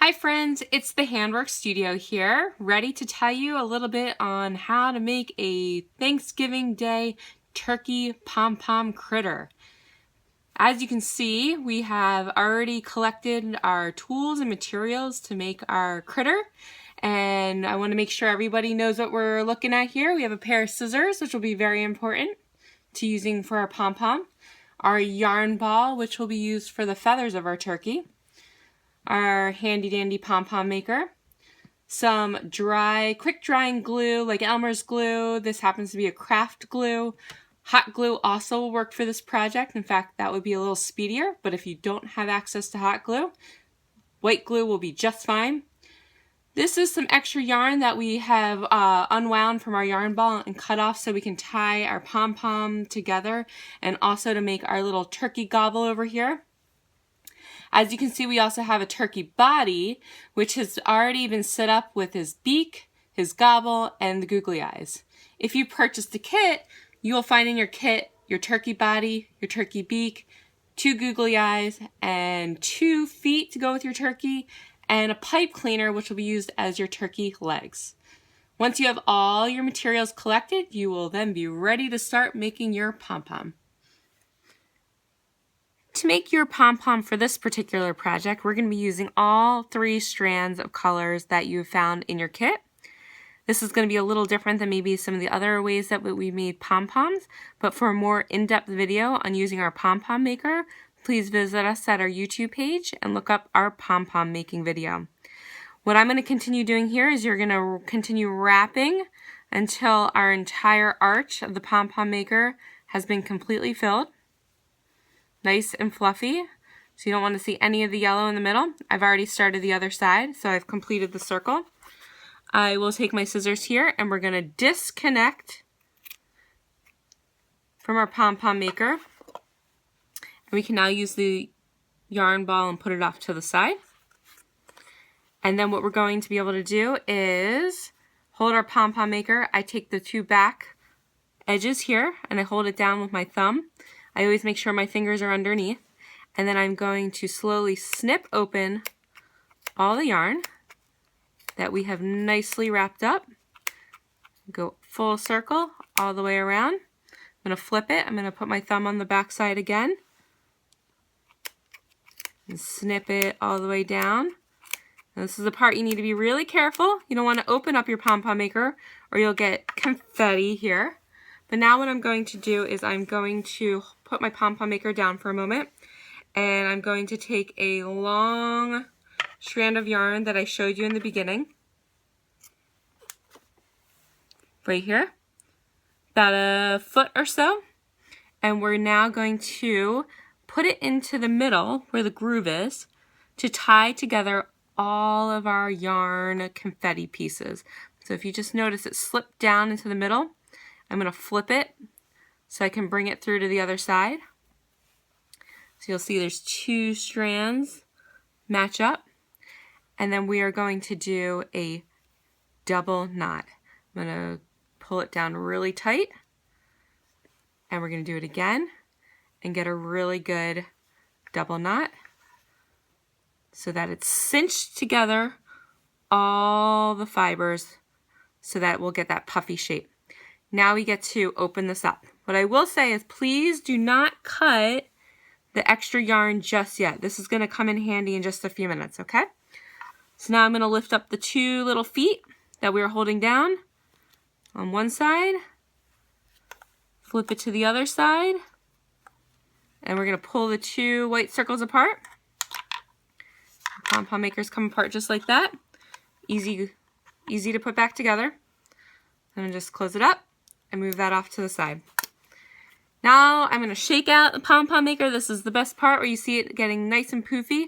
Hi friends, it's the Handwork Studio here, ready to tell you a little bit on how to make a Thanksgiving Day turkey pom-pom critter. As you can see, we have already collected our tools and materials to make our critter, and I want to make sure everybody knows what we're looking at here. We have a pair of scissors, which will be very important to using for our pom-pom, our yarn ball, which will be used for the feathers of our turkey, our handy dandy pom-pom maker, some quick drying glue like Elmer's glue. This happens to be a craft glue. Hot glue also will work for this project. In fact, that would be a little speedier, but if you don't have access to hot glue, white glue will be just fine. This is some extra yarn that we have unwound from our yarn ball and cut off so we can tie our pom-pom together, and also to make our little turkey gobble over here. As you can see, we also have a turkey body, which has already been set up with his beak, his gobble, and the googly eyes. If you purchased a kit, you will find in your kit your turkey body, your turkey beak, 2 googly eyes, and 2 feet to go with your turkey, and a pipe cleaner, which will be used as your turkey legs. Once you have all your materials collected, you will then be ready to start making your pom-pom. To make your pom-pom for this particular project, we're going to be using all 3 strands of colors that you found in your kit. This is going to be a little different than maybe some of the other ways that we made pom-poms, but for a more in-depth video on using our pom-pom maker, please visit us at our YouTube page and look up our pom-pom making video. What I'm going to continue doing here is you're going to continue wrapping until our entire arch of the pom-pom maker has been completely filled. Nice and fluffy, so you don't want to see any of the yellow in the middle. I've already started the other side, so I've completed the circle. I will take my scissors here and we're going to disconnect from our pom-pom maker. And we can now use the yarn ball and put it off to the side. And then what we're going to be able to do is hold our pom-pom maker. I take the 2 back edges here and I hold it down with my thumb. I always make sure my fingers are underneath, and then I'm going to slowly snip open all the yarn that we have nicely wrapped up. Go full circle all the way around. I'm going to flip it. I'm going to put my thumb on the back side again and snip it all the way down. Now, this is the part you need to be really careful. You don't want to open up your pom-pom maker or you'll get confetti here. But now what I'm going to do is I'm going to put my pom-pom maker down for a moment, and I'm going to take a long strand of yarn that I showed you in the beginning, right here, about a foot or so, and we're now going to put it into the middle where the groove is to tie together all of our yarn confetti pieces. So if you just notice it slipped down into the middle, I'm going to flip it so I can bring it through to the other side. So you'll see there's 2 strands match up. And then we are going to do a double knot. I'm going to pull it down really tight. And we're going to do it again and get a really good double knot so that it's cinched together all the fibers so that we'll get that puffy shape. Now we get to open this up. What I will say is please do not cut the extra yarn just yet. This is going to come in handy in just a few minutes, okay? So now I'm going to lift up the 2 little feet that we were holding down on one side, flip it to the other side, and we're going to pull the 2 white circles apart. The pom-pom makers come apart just like that. Easy to put back together. I'm going to just close it up and move that off to the side. Now I'm going to shake out the pom-pom maker. This is the best part where you see it getting nice and poofy.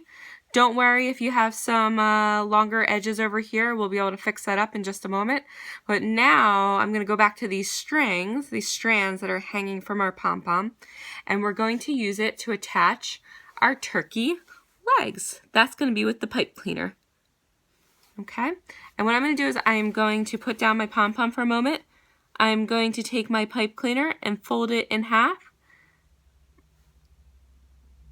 Don't worry if you have some longer edges over here. We'll be able to fix that up in just a moment. But now I'm going to go back to these strands that are hanging from our pom-pom, and we're going to use it to attach our turkey legs. That's going to be with the pipe cleaner. Okay, and what I'm going to do is I am going to put down my pom-pom for a moment. I'm going to take my pipe cleaner and fold it in half,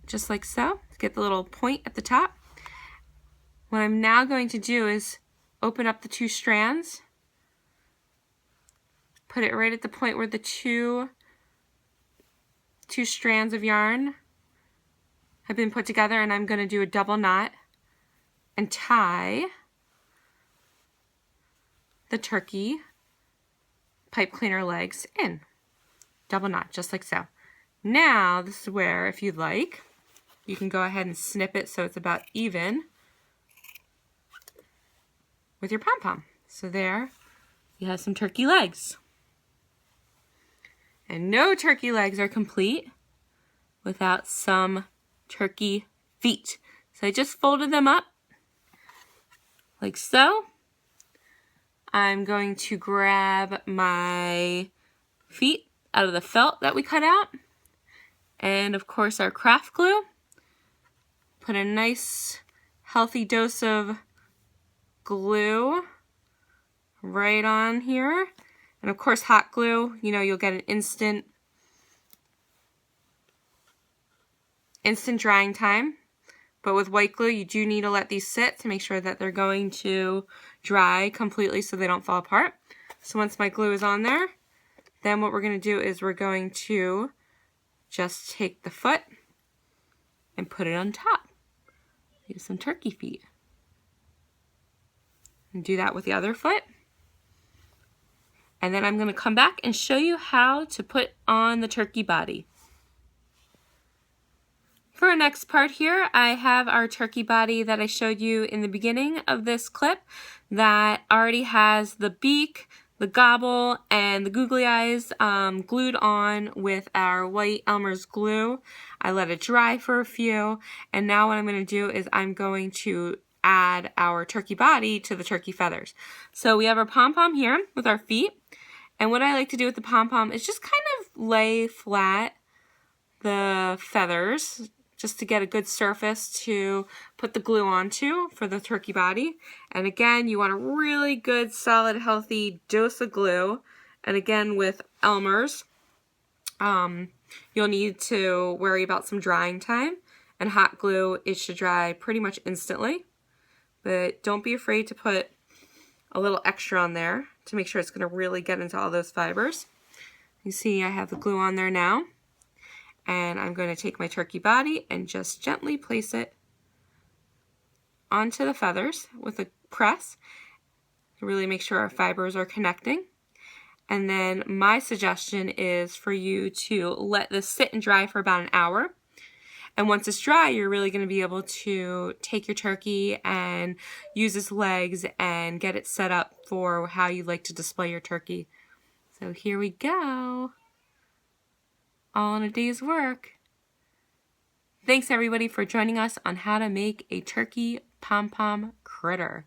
just like so, to get the little point at the top. What I'm now going to do is open up the 2 strands, put it right at the point where the two strands of yarn have been put together, and I'm going to do a double knot and tie the turkey pipe cleaner legs in. Double knot, just like so. Now, this is where, if you'd like, you can go ahead and snip it so it's about even with your pom-pom. So there, you have some turkey legs. And no turkey legs are complete without some turkey feet. So I just folded them up like so. I'm going to grab my feet out of the felt that we cut out, and of course our craft glue. Put a nice healthy dose of glue right on here, and of course hot glue, you know, you'll get an instant drying time. But with white glue, you do need to let these sit to make sure that they're going to dry completely so they don't fall apart. So once my glue is on there, then what we're going to do is we're going to just take the foot and put it on top. Use some turkey feet. And do that with the other foot. And then I'm going to come back and show you how to put on the turkey body. For our next part here, I have our turkey body that I showed you in the beginning of this clip that already has the beak, the gobble, and the googly eyes glued on with our white Elmer's glue. I let it dry for a few, and now what I'm going to do is I'm going to add our turkey body to the turkey feathers. So we have our pom-pom here with our feet, and what I like to do with the pom-pom is just kind of lay flat the feathers, just to get a good surface to put the glue onto for the turkey body. And again, you want a really good, solid, healthy dose of glue. And again, with Elmer's, you'll need to worry about some drying time. And hot glue, it should dry pretty much instantly. But don't be afraid to put a little extra on there to make sure it's going to really get into all those fibers. You see I have the glue on there now. And I'm going to take my turkey body and just gently place it onto the feathers with a press to really make sure our fibers are connecting. And then my suggestion is for you to let this sit and dry for about an hour. And once it's dry, you're really going to be able to take your turkey and use its legs and get it set up for how you like to display your turkey. So here we go. All in a day's work. Thanks everybody for joining us on how to make a turkey pom-pom critter.